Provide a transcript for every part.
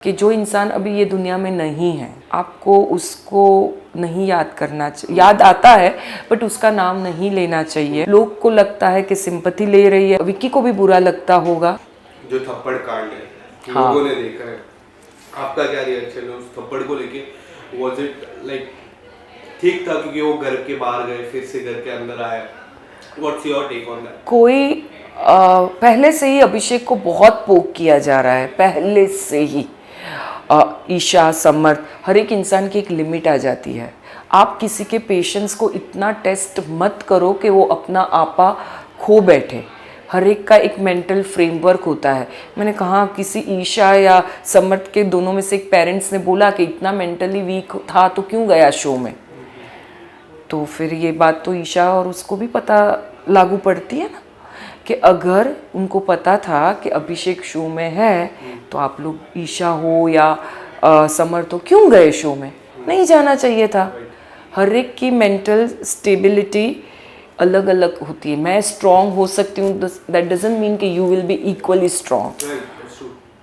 कि जो इंसान अभी ये दुनिया में नहीं है, आपको उसको नहीं याद करना चाहिए। याद आता है बट उसका नाम नहीं लेना चाहिए। लोग को लगता है कि सिंपैथी ले रही है, विक्की को भी बुरा लगता होगा। जो थप्पड़ कांड है, हाँ। लोगों ने देखा है, आपका क्या रिएक्शन है उस थप्पड़ को लेके? वाज इट लाइक ठीक था क्योंकि वो घर के बाहर गए फिर से घर के अंदर आए? What's your take on that? कोई पहले से ही अभिषेक को बहुत पोक किया जा रहा है, पहले से ही। ईशा, समर्थ, हर एक इंसान की एक लिमिट आ जाती है। आप किसी के पेशेंस को इतना टेस्ट मत करो कि वो अपना आपा खो बैठे। हर एक का एक मेंटल फ्रेमवर्क होता है। मैंने कहा किसी ईशा या समर्थ के दोनों में से एक पेरेंट्स ने बोला कि इतना मेंटली वीक था तो क्यों गया शो में। तो फिर ये बात तो ईशा और उसको भी पता लागू पड़ती है ना, कि अगर उनको पता था कि अभिषेक शो में है तो आप लोग ईशा हो या समर्थ हो क्यों गए शो में? नहीं जाना चाहिए था। हर एक की मेंटल स्टेबिलिटी अलग अलग होती है। मैं स्ट्रांग हो सकती हूँ, दैट डजंट मीन कि you will be equally strong.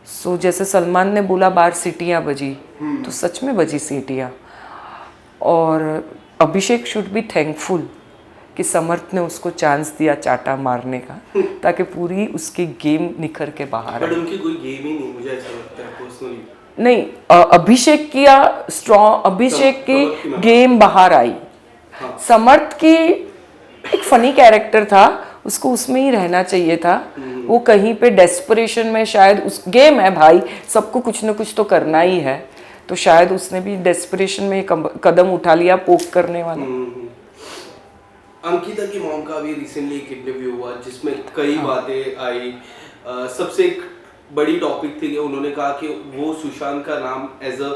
So जैसे सलमान ने बोला बाहर सीटियाँ बजी, तो सच में बजी सीटियाँ। और अभिषेक शुड बी थैंकफुल कि समर्थ ने उसको चांस दिया चाटा मारने का, ताकि पूरी उसकी गेम निखर के बाहर बट है। उनकी कोई गेम ही नहीं, मुझे ऐसा लगता है पर्सनली। नहीं, अभिषेक की स्ट्रॉन्ग, अभिषेक की गेम बाहर आई। हाँ। समर्थ की एक फनी कैरेक्टर था, उसको उसमें ही रहना चाहिए था। वो कहीं पे डेस्परेशन में, शायद उस गेम है भाई, सबको कुछ ना कुछ तो करना ही है, तो शायद उसने भी डेस्परेशन में कदम उठा लिया पोक करने वाला। अंकिता की मॉम का भी रिसेंटली एक इंटरव्यू हुआ जिसमें कई बातें आई। सबसे एक बड़ी टॉपिक थी कि उन्होंने कहा कि वो सुशांत का नाम एज अ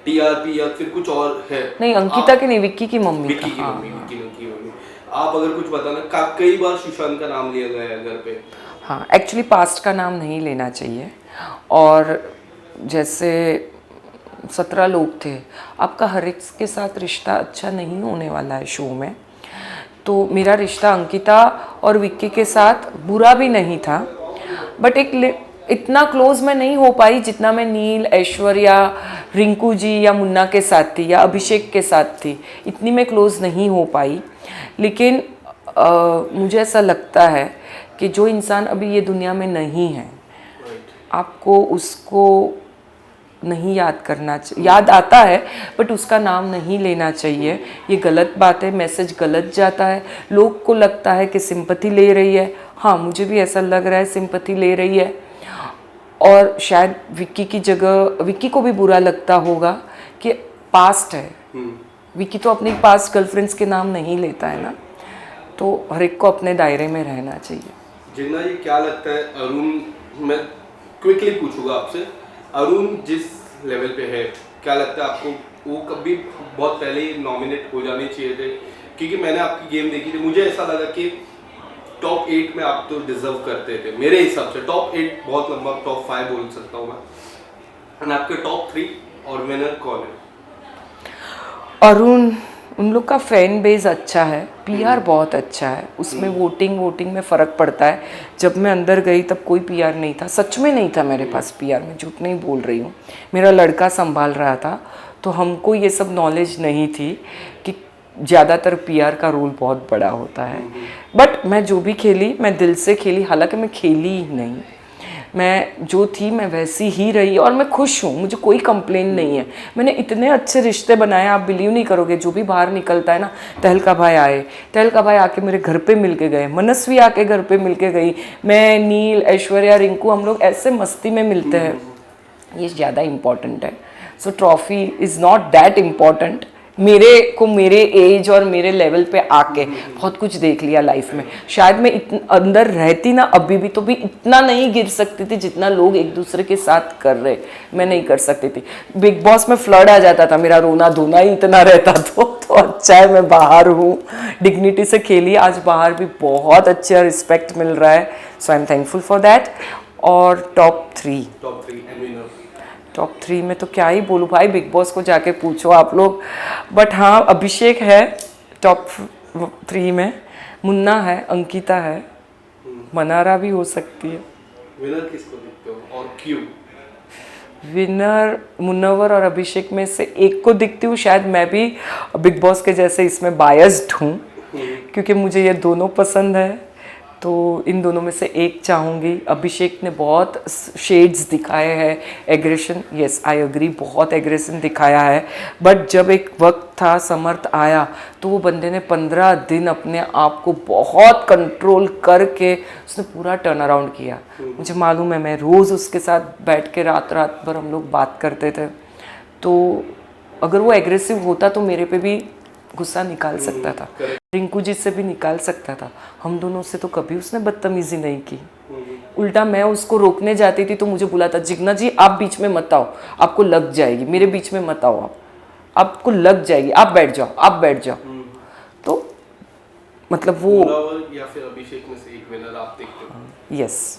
टीआरपी या फिर कुछ और है। नहीं, अंकिता की नहीं, विक्की की मम्मी का। विक्की की मम्मी, विक्की की मम्मी। आप अगर कुछ बताना, कई बार सुशांत का नाम लिया गया है घर पे। हाँ, एक्चुअली पास्ट का नाम नहीं लेना चाहिए। और जैसे 17 लोग थे, आपका हर एक के साथ रिश्ता अच्छा नहीं होने वाला है शो में। तो मेरा रिश्ता अंकिता और विक्की के साथ बुरा भी नहीं था, बट इतना क्लोज मैं नहीं हो पाई जितना मैं नील, ऐश्वर्या, रिंकू जी या मुन्ना के साथ थी या अभिषेक के साथ थी। इतनी मैं क्लोज नहीं हो पाई। लेकिन मुझे ऐसा लगता है कि जो इंसान अभी ये दुनिया में नहीं है, आपको उसको नहीं याद करना चाहिए। याद आता है बट उसका नाम नहीं लेना चाहिए। ये गलत बात है, मैसेज गलत जाता है। लोग को लगता है कि सिंपैथी ले रही है। हाँ, मुझे भी ऐसा लग रहा है सिंपैथी ले रही है। और शायद विक्की की जगह विक्की को भी बुरा लगता होगा कि पास्ट है। विक्की तो अपनी पास्ट गर्लफ्रेंड्स के नाम नहीं लेता है ना, तो हर एक को अपने दायरे में रहना चाहिए। जिन्ना जी, क्या लगता है अरुण, मैं क्विकली पूछूंगा आपसे, अरुण जिस लेवल पे है, क्या लगता है आपको वो कभी बहुत पहले ही नॉमिनेट हो जाने चाहिए थे? क्योंकि मैंने आपकी गेम देखी थी, मुझे ऐसा लगा कि टॉप 8 में आप तो डिजर्व करते थे मेरे हिसाब से। टॉप 8 बहुत लंबा, टॉप 5 बोल सकता हूँ मैं। आपके टॉप 3 और विनर कौन है? अरुण, उन लोग का फैन बेस अच्छा है, पीआर बहुत अच्छा है, उसमें वोटिंग में फ़र्क पड़ता है। जब मैं अंदर गई तब कोई पीआर नहीं था, सच में नहीं था मेरे पास पीआर, मैं झूठ नहीं बोल रही हूँ। मेरा लड़का संभाल रहा था, तो हमको ये सब नॉलेज नहीं थी कि ज़्यादातर पीआर का रोल बहुत बड़ा होता है। बट मैं जो भी खेली, मैं दिल से खेली, हालांकि मैं खेली ही नहीं। मैं जो थी मैं वैसी ही रही और मैं खुश हूँ, मुझे कोई कंप्लेन नहीं है। मैंने इतने अच्छे रिश्ते बनाए, आप बिलीव नहीं करोगे। जो भी बाहर निकलता है ना, तहलका भाई आए, तहलका भाई आके मेरे घर पे मिल के गए, मनस्वी आके घर पे मिल के गई, मैं, नील, ऐश्वर्या, रिंकू, हम लोग ऐसे मस्ती में मिलते हैं। ये ज़्यादा इम्पॉर्टेंट है। So trophy is not that important. मेरे को मेरे एज और मेरे लेवल पे आके बहुत कुछ देख लिया लाइफ में। शायद मैं अंदर रहती ना अभी भी, तो भी इतना नहीं गिर सकती थी जितना लोग एक दूसरे के साथ कर रहे, मैं नहीं कर सकती थी। बिग बॉस में फ्लड आ जाता था, मेरा रोना धोना ही इतना रहता तो अच्छा है मैं बाहर हूँ, डिग्निटी से खेली। आज बाहर भी बहुत अच्छा रिस्पेक्ट मिल रहा है, so I am thankful for that. और टॉप 3 टॉप 3 में तो क्या ही बोलूँ भाई, बिग बॉस को जाके पूछो आप लोग। बट हाँ, अभिषेक है टॉप 3 में, मुन्ना है, अंकिता है, मनारा भी हो सकती है। विनर किसको देखते हो और क्यों? विनर मुनव्वर और अभिषेक में से एक को दिखती हूँ, शायद मैं भी बिग बॉस के जैसे इसमें बायस्ड हूँ क्योंकि मुझे ये दोनों पसंद है, तो इन दोनों में से एक चाहूँगी। अभिषेक ने बहुत शेड्स दिखाए हैं एग्रेशन, यस आई एग्री, बहुत एग्रेशन दिखाया है, बट जब एक वक्त था समर्थ आया तो वो बंदे ने 15 दिन अपने आप को बहुत कंट्रोल करके उसने पूरा टर्न अराउंड किया। मुझे मालूम है, मैं रोज़ उसके साथ बैठ के रात रात भर हम लोग बात करते थे, तो अगर वो एग्रेसिव होता तो मेरे पे भी गुस्सा निकाल सकता था, रिंकू जी से भी निकाल सकता था, हम दोनों से तो कभी उसने बदतमीजी नहीं की। उल्टा मैं उसको रोकने जाती थी तो मुझे बुलाता, जिग्ना जी आप बीच में मत आओ, आपको लग जाएगी, मेरे बीच में मत आओ, आपको लग जाएगी, आप बैठ जाओ, आप बैठ जाओ। तो मतलब वो मुनव्वर या फिर अभिषेक में से एक विनर आप देखते हो? यस।